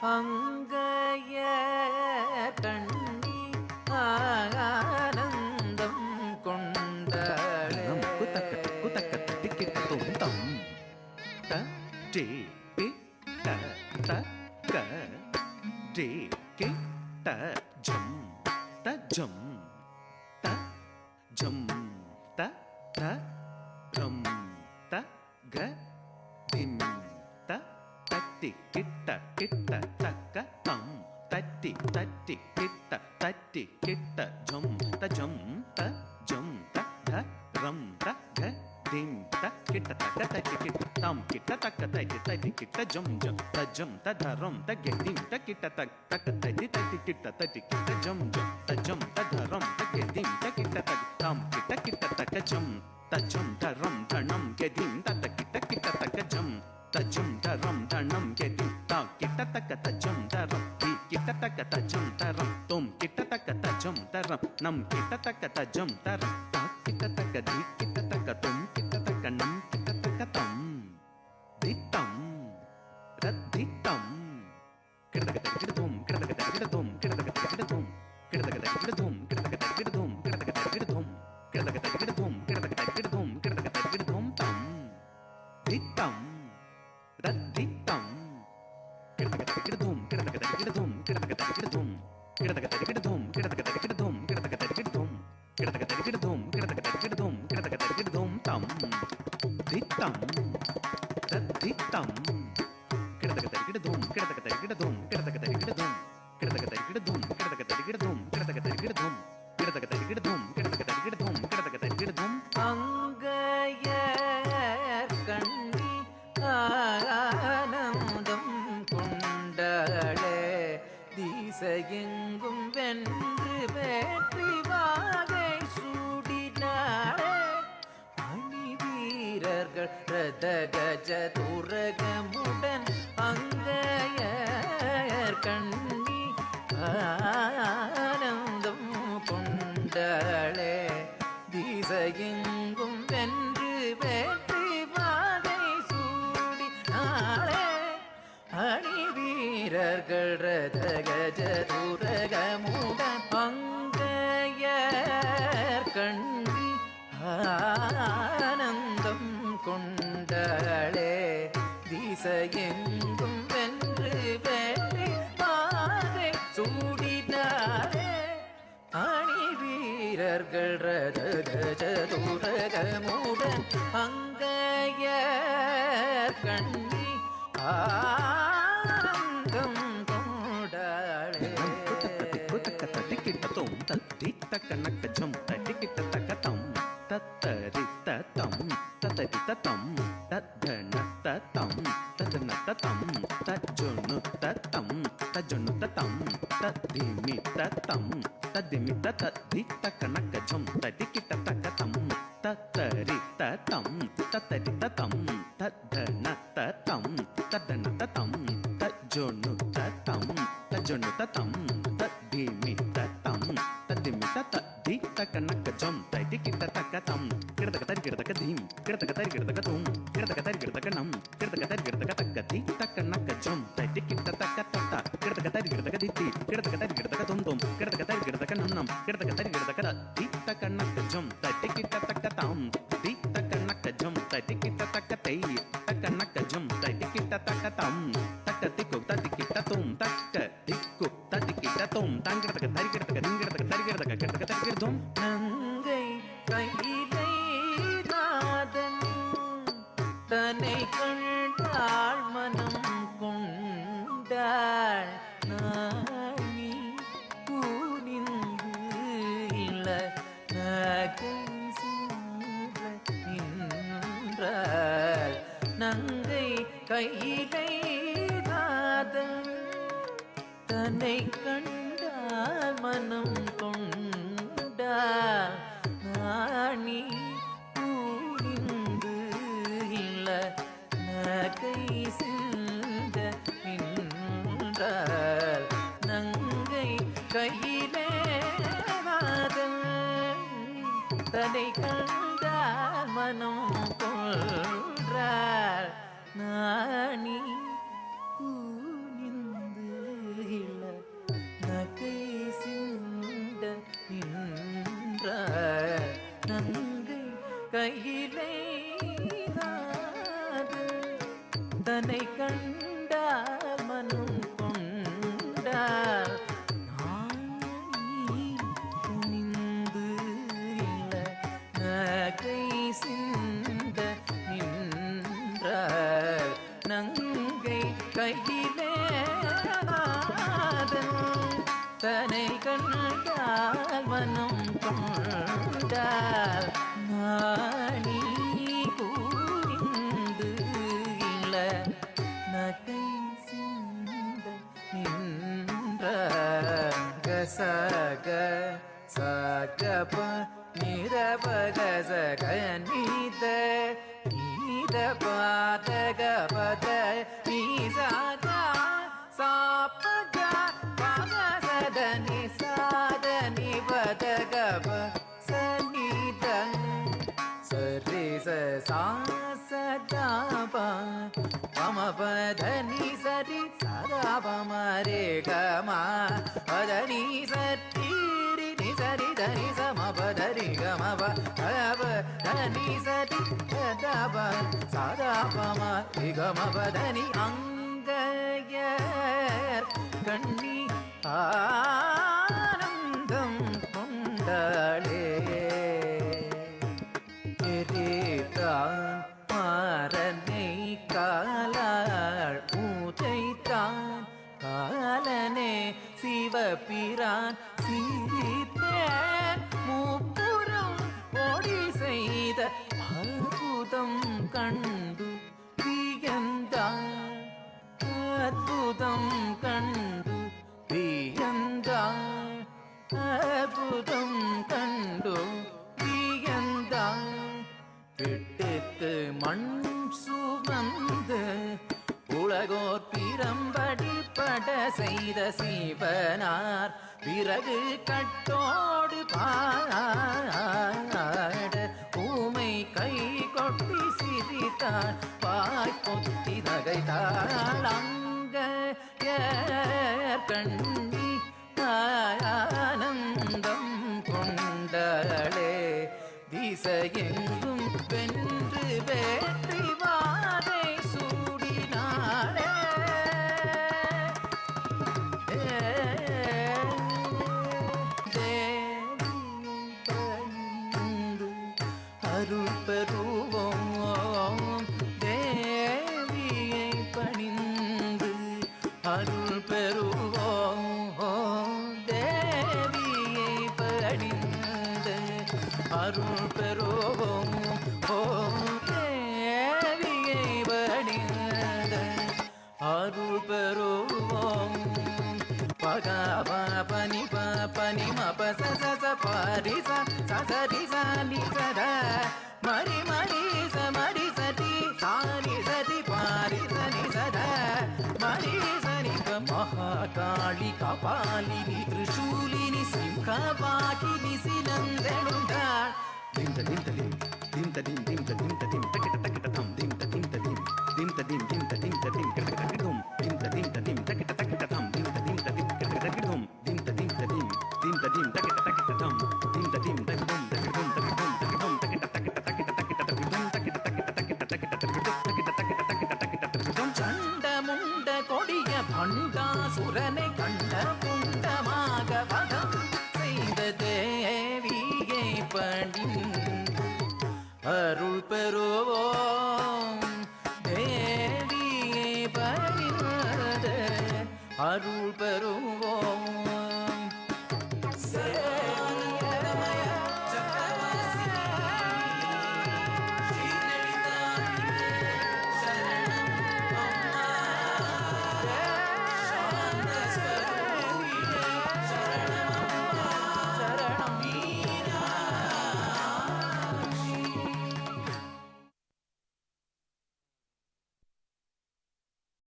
அங்கைய கண்ணி ஆனந்தம் கொண்டாளே நம் கிட்டத்தக்க தஜம் தரம் தா கிட்டத்தக்க தி கிட்டத்தக்க தும் கிட்டத்தக்க நம் கிட்டத்தக்க தம் தித்தம் ரத்தித்தம் கிட்டத்தக்க கிட்டதும் கிட்டத்தக்க கிட்டதும் கிட்டத்தக்க கிட்டதும் கிட்டத்தக்க கிட்டதும் கிட்டத்தக்க கிட்டதும் கிட்டத்தக்க கிட்டதும் கிட்டத்தக்க கிட்டதும் கிட்டத்தக்க கிட்டதும் கிட்டத்தக்க கிட்டதும் தம் தித்தம் ரத்தித்தம் கிட்டத்தக்க கிட்டதும் கிட்டத்தக்க கிட்டதும் கிட்டத்தக்க கிட்டதும் கிட்டத்தக்க கிட்டதும் கிட்டத்தக்க கிட்டதும் கிட்டத்தக்க கிட்டதும் கிட்டத்தக்க கிட்டதும் கிட்டத்தக்க கிட்டதும் கிட்டத்தக்க கிட்டதும் தம் தித்தம் ரத்தித்தம் கிட்டத்தக்க கிட்டதும் கிட்டத்தக்க கிட்டதும் கிட்டத்தக்க கிட்டதும் கிட்டத்தக்க கிட்டதும் கிட்டத்தக்க கிட்டதும் கிட்டத்தக்க கிட்டதும் கிட்டத்தக்க கிட்டதும் கிட்டத்தக்க கிட்டதும் கிட்டத்தக்க கிட்டதும் அங்கைய கண்ணி ஆனந்தம் கொண்டாளே திசையெங்கும் வென்று வேற்றி வாகை சூடினாளே அணி வீரர்கள் ரத கஜ துரகமுடன் அங்கையர் கண்ணி ஆனந்தம் கொண்டாளே திசையெங்கும் வென்று வேற்றி வாகை சூடினாளே அணி வீரர்கள் ரத கஜ துரகமுடன் அங்கையர் கண்ணி ஆனந்தம் கொண்டாளே திசையெங்கும் வென்று வெற்றி பாதை சூடினாளே அணி வீரர்கள் ரத கஜ துரகமுடன் அங்கையர் கண்ணி ஆனந்தம் கொண்டாளே கிட்டத்தும் தத்தி தக்க நக்கஜம் தட்டி கிட்ட தக்கத்தம் தத்தரி தத்தம் தத்தரி தத்தம் தத்தன தத்தம் தத்தன தத்தம் தஜொனு தத்தம் தஜொனு தத்தம் தத்திமி தத்தம் தத்திமி தத்தி தக்க நக்கஜம் தட்டி கிட்ட தக்கத்தம் தத்தரி தத்தம் தத்தரி தத்தம் தத்தன தத்தம் தத்தன தத்தம் தஜொனு தத்தம் தஜொனு தத்தம் தத்திமி தத்தம் தத்திமி தத்தி தக்க நக்கஜம் தட்டி கிட்ட தக்கத்தம் கிடத்தக்க தரி கிடத்தக்க தீம் கிடத்தக்க தரி கிடத்தக்க தூம் கிடத்தக்க தரி கிடத்தக்க நம் கிடத்தக்க தரி கிடத்தக்க தக்கதி தக்க நக்கஜம் தட்டி கிட்ட தக்க தத்த கிடத்தக்க தரி கிடத்தக்க தித்தி கிடத்தக்க தரி கிடத்தக்க தும் தும் கிடத்தக்க தரி கிடத்தக்க நம் கிடத்தக்க தரி கிடத்தக்க தி தக்க நக்கஜம் தட்டி கிட்ட தக்க தாம் தி தக்க நக்கஜம் தட்டி கிட்ட தக்க தை தக்க நக்கஜம் தட்டி கிட்ட தக்க தம் தக்க திக்கு தட்டி கிட்ட தும் தக்க திக்கு தட்டி கிட்ட தும் தங்கிடத்தக்க தரி கிடத்தக்க திங்கிடத்தக்க தரி கிடத்தக்க கிடத்தக்க தரி கிடத்தும் நங்கை கையிலை நாதன் தன்னை கண்டாள் மனம் கொண்டாள் நாணி கூனிந்து இள நகை நின்றாள் நங்கை கையிலை நாதன் தன்னை கண்டாள் மனம் கொண்டாள் நாணி கூனிந்து இள நகை சிந்த நின்றாள் நங்கை கையிலே நாதன் தன்னை கண்டாள் மனம் கொன்றாள் நாணி கூனிந்து கையிலே தன்னை கண்டால் மனம் கொண்டால் துணிந்து இல்ல நகை சிந்த நின்ற நங்கை கையிலே தன்னை கண்டால் மனம் கொண்டால் நாணி கூறிந்து இல்ல நகை சிந்த நின்ற கசக சகப நிரபக சக நீத நீத பாதக பத நீசக சாப்பக பக சதனி சாதனி பதக சனித சரி சதப பம பதனி சரி சதபம ரே கமா பதனி சரி நி சரி தனி சம பதரி கம பதனி சரி சதப சதபம ரே கம பதனி அங்கயர் கண்ணி ஆனந்தம் கொண்டாளே எரித்தான் மாறனை காலாள் ஊதைத்தான் காலனே சிவபிரான் சிரித்தேன் மூப்புறம் ஓடி செய்த அற்புதம் கண்டு வியந்தான் அற்புதம் கண்டு வியந்தான் அற்புதம் கண்டு வியந்தான் விட்டுக்கு மண் சுமந்து உலகோர் பிரம்படி பட செய்த சிவனார் பிறகு கட்டோடு பாட ஊமை கை கொட்டி சிரித்தார் பாய் பொத்தி நகைத்தாள் அங்க கண்ணி ஆனந்தம் கொண்டாளே திசையெங்கும் வென்று வேற்றி வாதை சூடினாளே அருள் பெறுவோம் தேவியை பணிந்து அருள் பெறுவோம் தேவியை பணிந்து அருள் பெறுவோம் தேவியை பணிந்து அருள் பெறுவோம் பகவ பனி பனி மப சச பாரி சரி சாணி சத மரி மரி சமரி சதி சாணி சதி பாரி சனி சத மரி சனி Mahakali Kapalini திரிசூலினி சிம்ஹவாகினி சிலந்தெழுந்தாள் dim ta dim ta dim dim ta dim dim ta dim ta dim takita takita thum dim ta dim ta dim dim ta dim dim ta dim ta dim takita takita thum dim ta dim takita takita thum dim ta dim takita takita thum dim ta dim dim ta dim takita takita thum dim ta dim takita takita thum takita takita takita takita thum takita takita takita takita takita takita takita thum சண்ட முண்ட கொடிய பண்டாசுரனை கண்ட புண்டமாக வதம் செய்த தேவியை பணிந்து அருள்